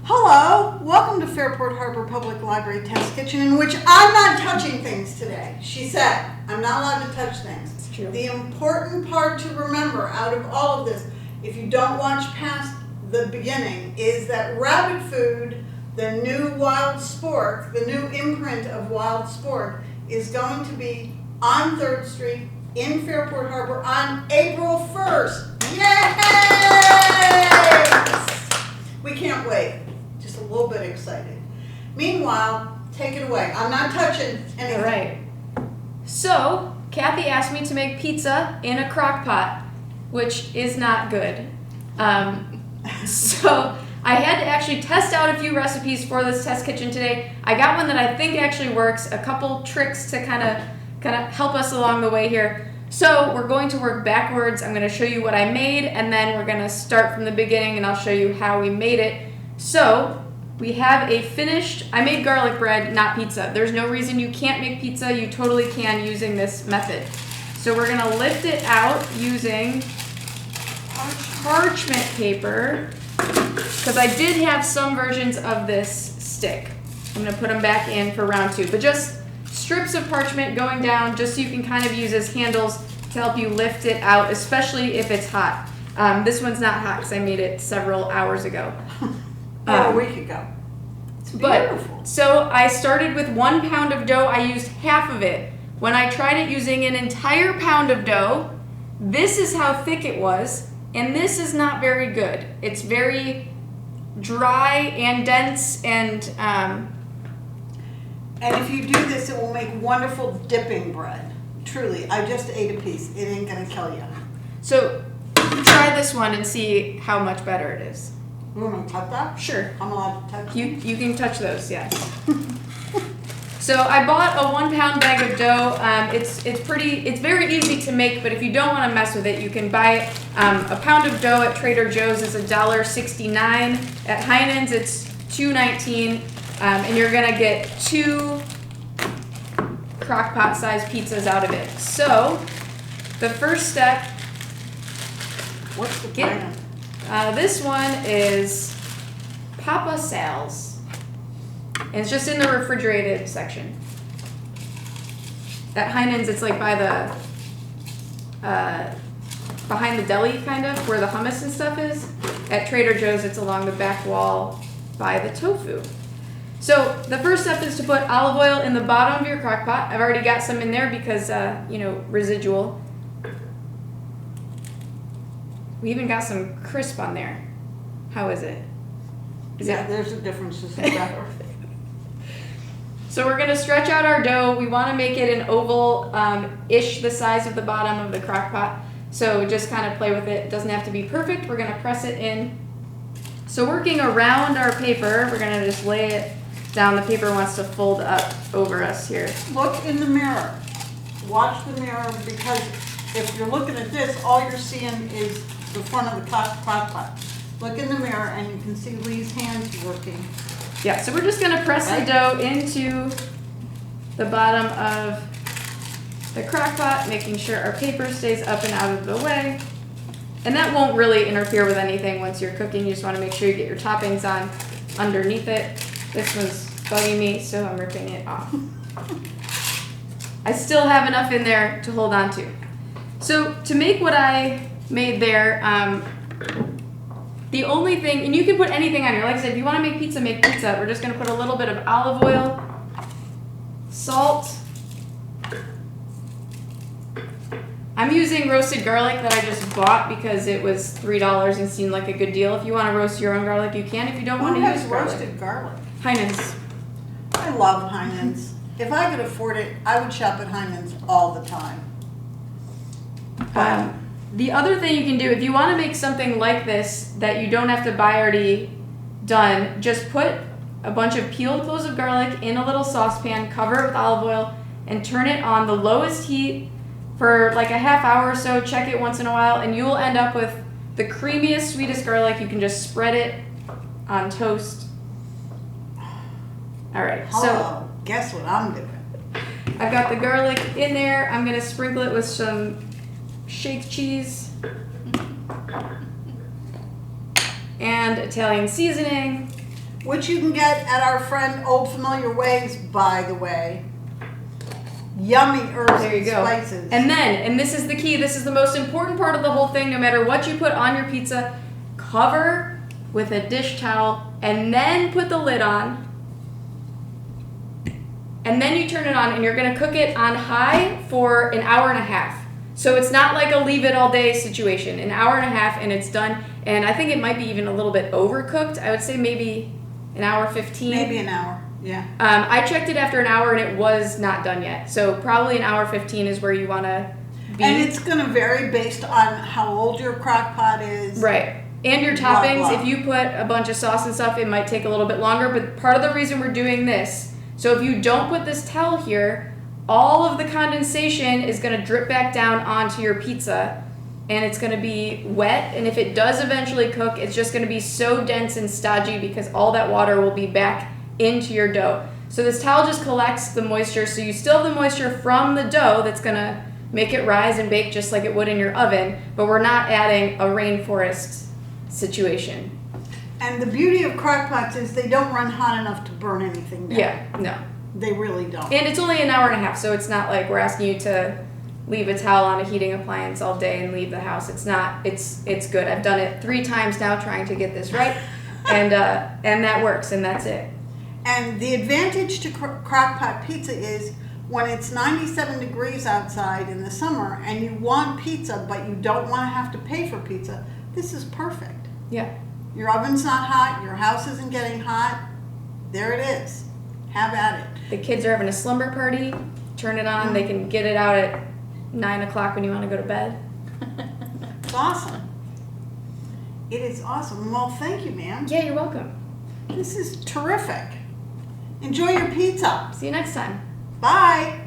Hello, welcome to Fairport Harbor Public Library Test Kitchen, in which I'm not touching things today. She said, I'm not allowed to touch things. It's true. The important part to remember out of all of this, if you don't watch past the beginning, is that Rabbit Food, the new Wild Sport, the new imprint of Wild Sport, is going to be on 3rd Street in Fairport Harbor on April 1st. Yay! We can't wait. Just a little bit excited. Meanwhile, take it away. I'm not touching anything. All right. So, Kathy asked me to make pizza in a crock pot, which is not good. So, I had to actually test out a few recipes for this test kitchen today. I got one that I think actually works, a couple tricks to kind of help us along the way here. So, we're going to work backwards. I'm going to show you what I made, and then we're going to start from the beginning, and I'll show you how we made it. So, we have a finished, I made garlic bread, not pizza. There's no reason you can't make pizza. You totally can using this method. So we're going to lift it out using parchment paper, because I did have some versions of this stick. I'm going to put them back in for round 2. But just strips of parchment going down just so you can kind of use as handles to help you lift it out, especially if it's hot. This one's not hot because I made it several hours ago. A week ago. It's beautiful. So I started with 1 pound of dough. I used half of it. When I tried it using an entire pound of dough, this is how thick it was, and this is not very good. It's very dry and dense, and if you do this, it will make wonderful dipping bread. Truly, I just ate a piece. It ain't gonna kill you. So try this one and see how much better it is. You want me to touch that? Sure. I'm allowed to touch You can touch those, yes. So I bought a 1 pound bag of dough. It's very easy to make, but if you don't want to mess with it, you can buy a pound of dough at Trader Joe's. It's $1.69. At Heinen's, it's $2.19, and you're gonna get 2 crock-pot sized pizzas out of it. So the first step. What's the brand? This one is Papa Sal's. And it's just in the refrigerated section. At Heinen's, it's like by the, behind the deli kind of, where the hummus and stuff is. At Trader Joe's, it's along the back wall by the tofu. So the first step is to put olive oil in the bottom of your crock pot. I've already got some in there because, residual. We even got some crisp on there. How is it? There's a difference. This is better. So we're going to stretch out our dough. We want to make it an oval-ish the size of the bottom of the crock pot. So just kind of play with it. It doesn't have to be perfect. We're going to press it in. So working around our paper, we're going to just lay it down. The paper wants to fold up over us here. Look in the mirror. Watch the mirror, because if you're looking at this, all you're seeing is the front of the crock pot. Look in the mirror and you can see Lee's hands working. Yeah, so we're just going to press the dough into the bottom of the crock pot, making sure our paper stays up and out of the way. And that won't really interfere with anything once you're cooking. You just want to make sure you get your toppings on underneath it. This one's bugging me, so I'm ripping it off. I still have enough in there to hold on to. So to make what I made there, the only thing, and you can put anything on here. Like I said, if you want to make pizza, make pizza. We're just going to put a little bit of olive oil, salt. I'm using roasted garlic that I just bought because it was $3 and seemed like a good deal. If you want to roast your own garlic, you can. If you don't want to use roasted garlic? Heinen's. I love Heinen's. If I could afford it, I would shop at Heinen's all the time. The other thing you can do, if you want to make something like this that you don't have to buy already done, just put a bunch of peeled cloves of garlic in a little saucepan, cover it with olive oil, and turn it on the lowest heat for like a half hour or so. Check it once in a while, and you'll end up with the creamiest, sweetest garlic. You can just spread it on toast. All right, so guess what I'm doing? I've got the garlic in there. I'm going to sprinkle it with some shake cheese and Italian seasoning. which you can get at our friend Old Familiar Ways, by the way. Yummy herbs There you and go. spices. And then, and this is the key, this is the most important part of the whole thing, no matter what you put on your pizza, cover with a dish towel and then put the lid on. And then you turn it on and you're gonna cook it on high for an hour and a half. So it's not like a leave it all day situation. An hour and a half and it's done. And I think it might be even a little bit overcooked. I would say maybe an hour 15. Maybe an hour, yeah. I checked it after an hour and it was not done yet. So probably an hour 15 is where you want to be. And it's going to vary based on how old your crock pot is. Right. And your Blah, toppings, blah. if you put a bunch of sauce and stuff, it might take a little bit longer. But part of the reason we're doing this, so if you don't put this towel here, all of the condensation is going to drip back down onto your pizza and it's going to be wet. And if it does eventually cook, it's just going to be so dense and stodgy because all that water will be back into your dough. So this towel just collects the moisture. So you still have the moisture from the dough that's going to make it rise and bake just like it would in your oven, but we're not adding a rainforest situation. And the beauty of crock pots is they don't run hot enough to burn anything down. Yeah, no. They really don't. And it's only an hour and a half, so it's not like we're asking you to leave a towel on a heating appliance all day and leave the house. It's not. It's good. I've done it 3 times now trying to get this right, and that works, and that's it. And the advantage to Crockpot Pizza is when it's 97 degrees outside in the summer and you want pizza but you don't want to have to pay for pizza, this is perfect. Yeah. Your oven's not hot, your house isn't getting hot, there it is. Have at it. The kids are having a slumber party. Turn it on. They can get it out at 9 o'clock when you want to go to bed. It's awesome. It is awesome. Well, thank you, ma'am. Yeah, you're welcome. This is terrific. Enjoy your pizza. See you next time. Bye.